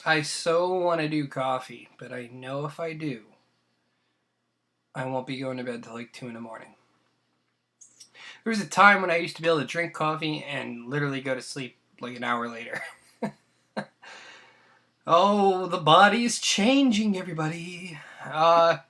I so want to do coffee, but I know if I do, I won't be going to bed till like 2 in the morning. There was a time when I used to be able to drink coffee and literally go to sleep like an hour later. Oh, the body's changing, everybody. I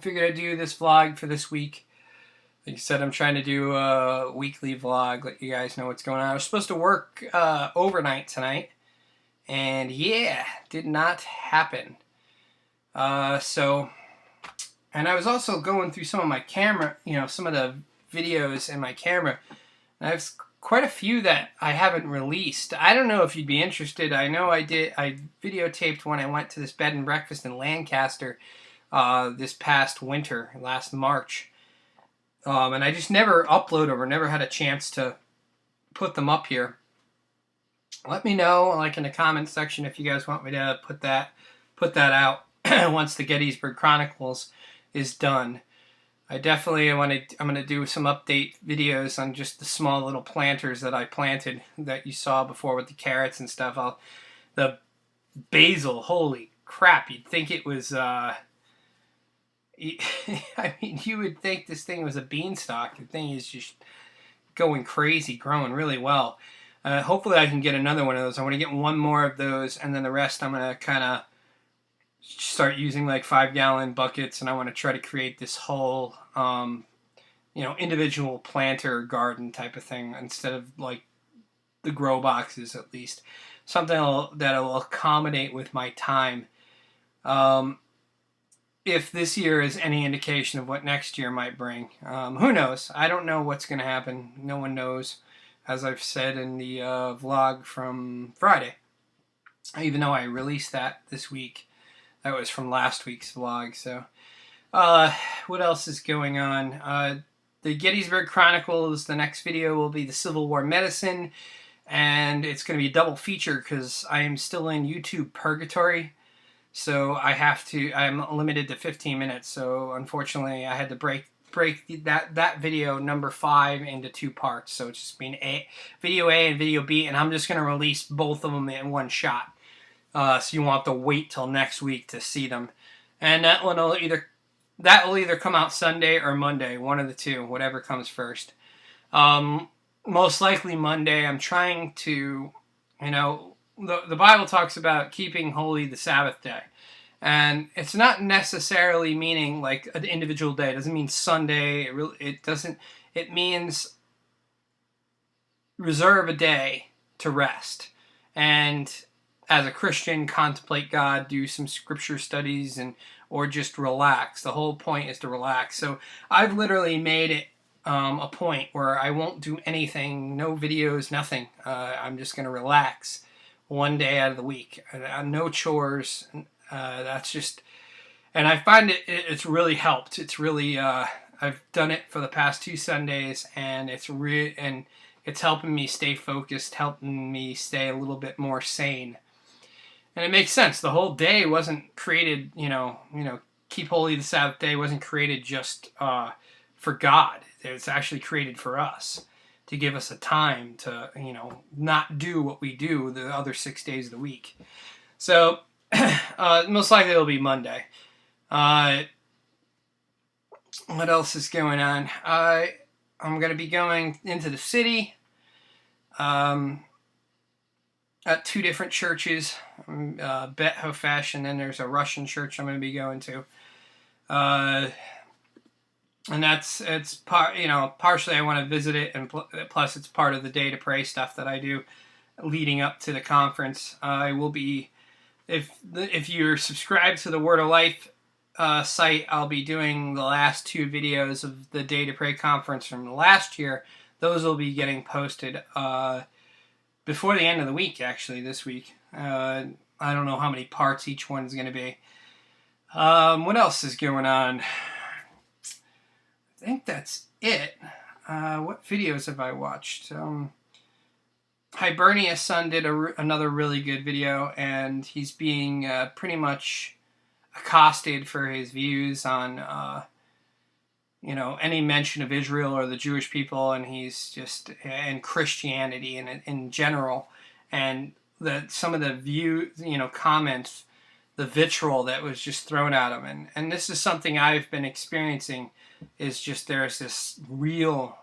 figured I'd do this vlog for this week. Like I said, I'm trying to do a weekly vlog, let you guys know what's going on. I was supposed to work overnight tonight, and yeah, did not happen. So, and I was also going through some of my camera, some of the videos in my camera. And I have quite a few that I haven't released. I don't know if you'd be interested. I know I videotaped when I went to this bed and breakfast in Lancaster this past winter, last March. And I just never uploaded them or never had a chance to put them up here. Let me know, like in the comment section, if you guys want me to put that out once the Gettysburg Chronicles is done. I definitely I'm going to do some update videos on just the small little planters that I planted that you saw before with the carrots and stuff. The basil, holy crap, you'd think it was I mean, you would think this thing was a beanstalk. The thing is just going crazy, growing really well. Hopefully I can get another one of those. I want to get one more of those, and then the rest I'm going to kind of start using like 5-gallon buckets, and I want to try to create this whole individual planter garden type of thing instead of like the grow boxes, at least something that will accommodate with my time. If this year is any indication of what next year might bring, who knows? I don't know what's going to happen. No one knows, as I've said in the vlog from Friday, even though I released that this week. That was from last week's vlog. So, what else is going on? The Gettysburg Chronicles, the next video will be the Civil War medicine, and it's going to be a double feature because I am still in YouTube purgatory. So I'm limited to 15 minutes. So unfortunately, I had to break that video number 5 into 2 parts. So it's just been video A and video B, and I'm just going to release both of them in one shot. So you won't have to wait till next week to see them. And that will either come out Sunday or Monday, one of the two, whatever comes first. Most likely Monday. I'm trying to, the Bible talks about keeping holy the Sabbath day. And it's not necessarily meaning like an individual day. It doesn't mean Sunday. It means reserve a day to rest. And as a Christian, contemplate God, do some scripture studies, or just relax. The whole point is to relax. So I've literally made it a point where I won't do anything, no videos, nothing. I'm just going to relax one day out of the week. No chores. That's just, and I find it's really helped. It's really, I've done it for the past 2 Sundays, and it's helping me stay focused, helping me stay a little bit more sane. And it makes sense. The whole day wasn't created, keep holy the Sabbath day wasn't created just for God. It's actually created for us to give us a time to, not do what we do the other 6 days of the week. So most likely it'll be Monday. What else is going on? I'm going to be going into the city. At 2 different churches, Bet Hofesh, and then there's a Russian church I'm going to be going to. And partially I want to visit it, and plus it's part of the Day to Pray stuff that I do leading up to the conference. I will be, if you're subscribed to the Word of Life site, I'll be doing the last 2 videos of the Day to Pray conference from last year. Those will be getting posted before the end of the week, actually, this week. I don't know how many parts each one's going to be. What else is going on? I think that's it. What videos have I watched? Hibernia's son did another really good video, and he's being pretty much accosted for his views on any mention of Israel or the Jewish people, and he's just, and Christianity in general. And some of the comments, the vitriol that was just thrown at him, and this is something I've been experiencing, is just there's this real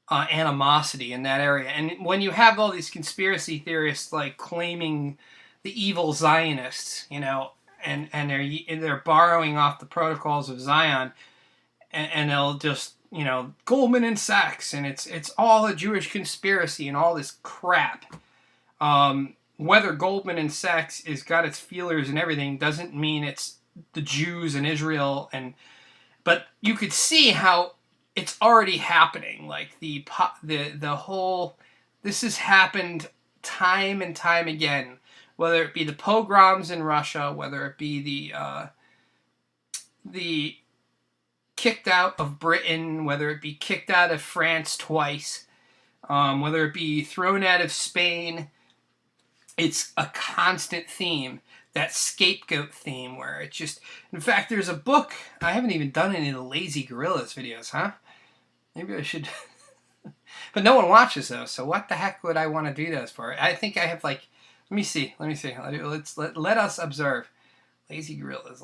animosity in that area. And when you have all these conspiracy theorists like claiming the evil Zionists, and they're borrowing off the protocols of Zion, and they'll just Goldman and Sachs, and it's all a Jewish conspiracy and all this crap. Whether Goldman and Sachs has got its feelers and everything doesn't mean it's the Jews and Israel, but you could see how it's already happening. Like the whole, this has happened time and time again. Whether it be the pogroms in Russia, whether it be the kicked out of Britain, whether it be kicked out of France twice, whether it be thrown out of Spain, it's a constant theme. That scapegoat theme, where it's just, in fact, there's a book. I haven't even done any of the Lazy Gorillas videos, huh? Maybe I should. But no one watches those, so what the heck would I want to do those for? I think I have let me see. Let us observe. Lazy Gorillas.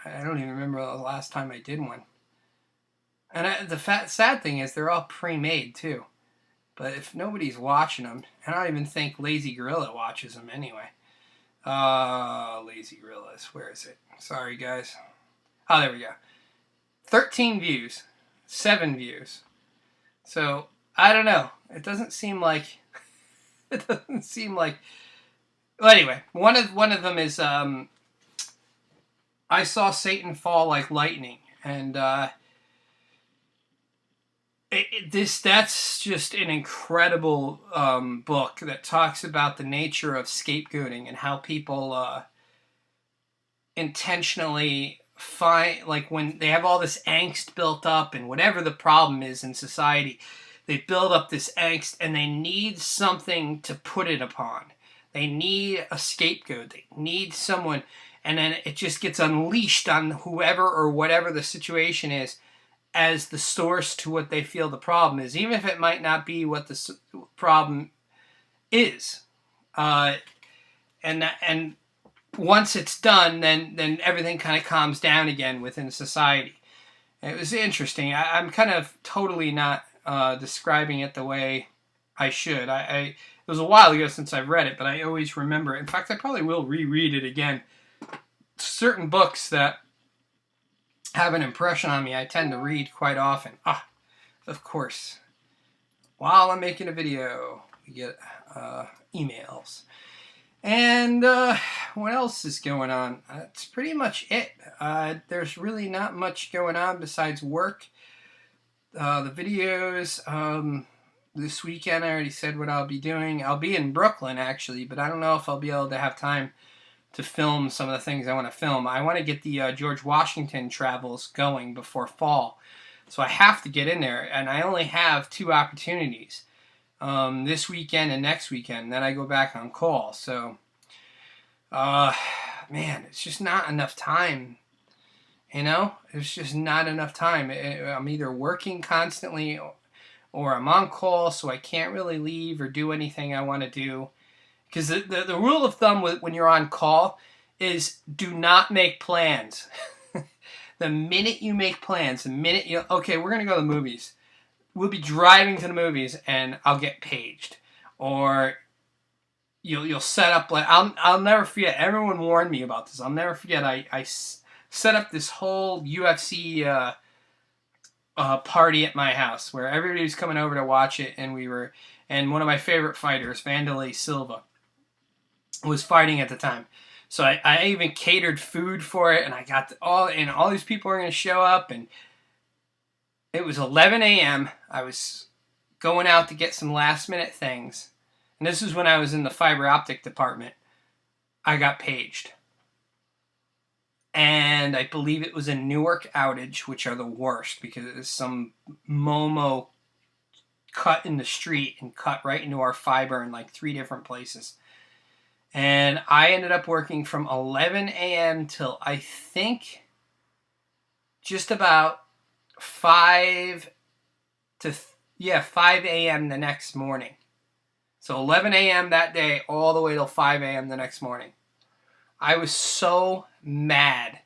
I don't even remember the last time I did one. And the sad thing is they're all pre-made too. But if nobody's watching them, and I don't even think Lazy Gorilla watches them anyway. Lazy Gorillas. Where is it? Sorry, guys. Oh, there we go. 13 views. 7 views. So, I don't know. It doesn't seem like... Well, anyway. One of them is... I saw Satan fall like lightning. And, that's just an incredible book that talks about the nature of scapegoating and how people intentionally find, like when they have all this angst built up and whatever the problem is in society, they build up this angst and they need something to put it upon. They need a scapegoat. They need someone, and then it just gets unleashed on whoever or whatever the situation is as the source to what they feel the problem is, even if it might not be what the problem is. And once it's done, then everything kind of calms down again within society. It was interesting. I'm kind of totally not describing it the way I should. It was a while ago since I've read it, but I always remember it. In fact, I probably will reread it again. Certain books that have an impression on me, I tend to read quite often. Of course. While I'm making a video, we get emails. And what else is going on? That's pretty much it. There's really not much going on besides work. The videos, this weekend I already said what I'll be doing. I'll be in Brooklyn, actually, but I don't know if I'll be able to have time to film some of the things I want to film. I want to get the George Washington travels going before fall. So I have to get in there, and I only have 2 opportunities. This weekend and next weekend. Then I go back on call. So, man, it's just not enough time. It's just not enough time. I'm either working constantly or I'm on call, so I can't really leave or do anything I want to do. Because the rule of thumb when you're on call is do not make plans. The minute you make plans, the minute okay, we're going to go to the movies. We'll be driving to the movies and I'll get paged. Or you'll set up, like, I'll never forget, everyone warned me about this. I'll never forget, I set up this whole UFC party at my house where everybody was coming over to watch it, and and one of my favorite fighters, Vanderlei Silva, was fighting at the time. So I even catered food for it, and I got all these people were going to show up, and it was 11 a.m. I was going out to get some last minute things, and this is when I was in the fiber optic department. I got paged. And I believe it was a Newark outage, which are the worst because some Momo cut in the street and cut right into our fiber in like 3 different places. And I ended up working from 11 a.m. till I think just about 5 a.m. the next morning. So 11 a.m. that day all the way till 5 a.m. the next morning. I was so mad.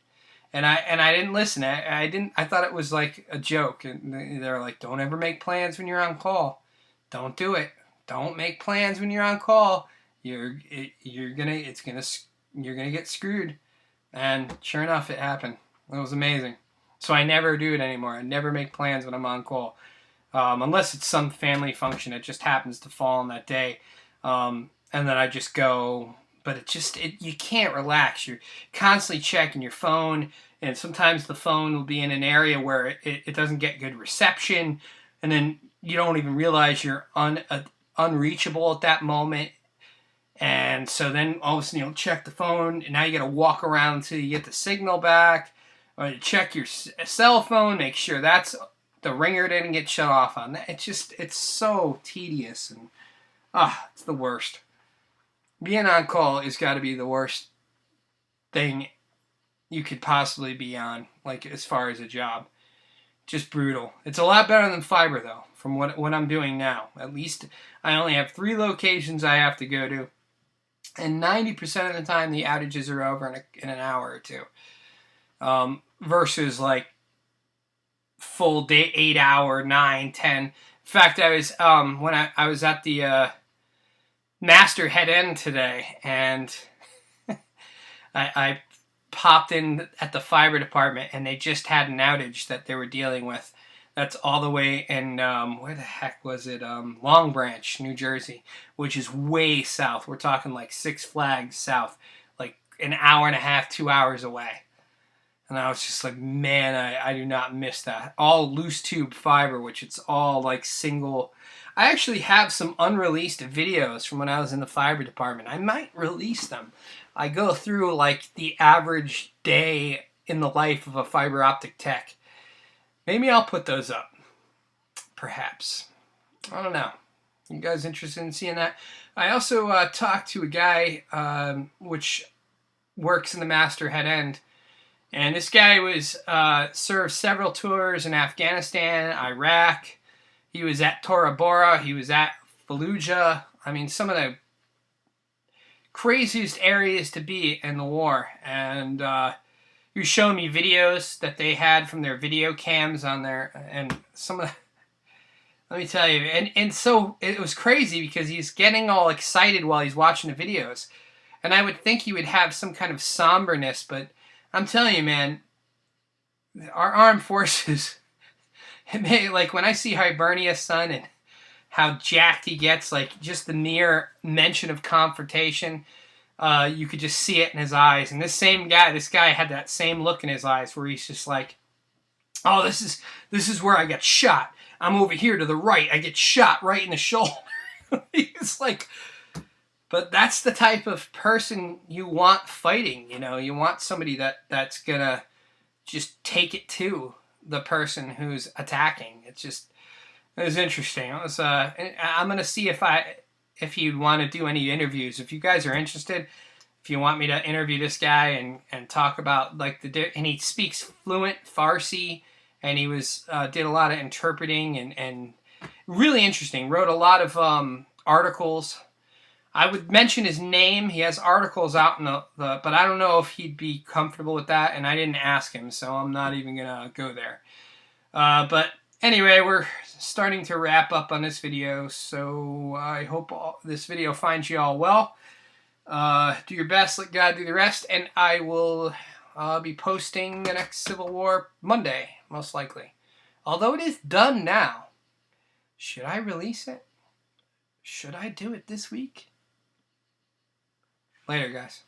And I didn't listen. I thought it was like a joke. And they're like, don't ever make plans when you're on call. Don't do it. Don't make plans when you're on call. You're gonna get screwed. And sure enough, it happened. It was amazing. So I never do it anymore. I never make plans when I'm on call. Unless it's some family function that just happens to fall on that day. And then I just go, but you can't relax. You're constantly checking your phone, and sometimes the phone will be in an area where it doesn't get good reception, and then you don't even realize you're unreachable at that moment. And so then all of a sudden you'll check the phone, and now you got to walk around until you get the signal back, or you check your cell phone, make sure that's the ringer didn't get shut off on that. It's so tedious, and it's the worst. Being on call has got to be the worst thing you could possibly be on, like as far as a job. Just brutal. It's a lot better than fiber though, from what I'm doing now. At least I only have 3 locations I have to go to, and 90% of the time the outages are over in an hour or two. Versus like full day 8 hour, 9, 10. In fact, I was when I was at the Master Head End today, and I popped in at the fiber department, and they just had an outage that they were dealing with. That's all the way in, where the heck was it? Long Branch, New Jersey, which is way south. We're talking like Six Flags south, like an hour and a half, 2 hours away. And I was just like, man, I do not miss that. All loose tube fiber, which it's all like single. I actually have some unreleased videos from when I was in the fiber department. I might release them. I go through like the average day in the life of a fiber optic tech. Maybe I'll put those up. Perhaps. I don't know. You guys interested in seeing that? I also talked to a guy which works in the Master Head End. And this guy was served several tours in Afghanistan, Iraq. He was at Tora Bora. He was at Fallujah. I mean, some of the craziest areas to be in the war. And he was showing me videos that they had from their video cams on there. And some of the, let me tell you. And so it was crazy because he's getting all excited while he's watching the videos. And I would think he would have some kind of somberness, but I'm telling you, man, our armed forces, like when I see Hibernia's son and how jacked he gets, like just the mere mention of confrontation, you could just see it in his eyes. And this guy had that same look in his eyes where he's just like, oh, this is where I got shot. I'm over here to the right. I get shot right in the shoulder. He's like, but that's the type of person you want fighting, you know. You want somebody that's gonna just take it to the person who's attacking. It was interesting. I'm gonna see if you'd want to do any interviews. If you guys are interested, if you want me to interview this guy and talk about like and he speaks fluent Farsi, and he did a lot of interpreting and really interesting. Wrote a lot of articles. I would mention his name. He has articles out in but I don't know if he'd be comfortable with that, and I didn't ask him, so I'm not even gonna go there. But anyway, we're starting to wrap up on this video, so I hope this video finds you all well. Do your best, let God do the rest, and I will be posting the next Civil War Monday, most likely. Although it is done now. Should I release it? Should I do it this week? Later, guys.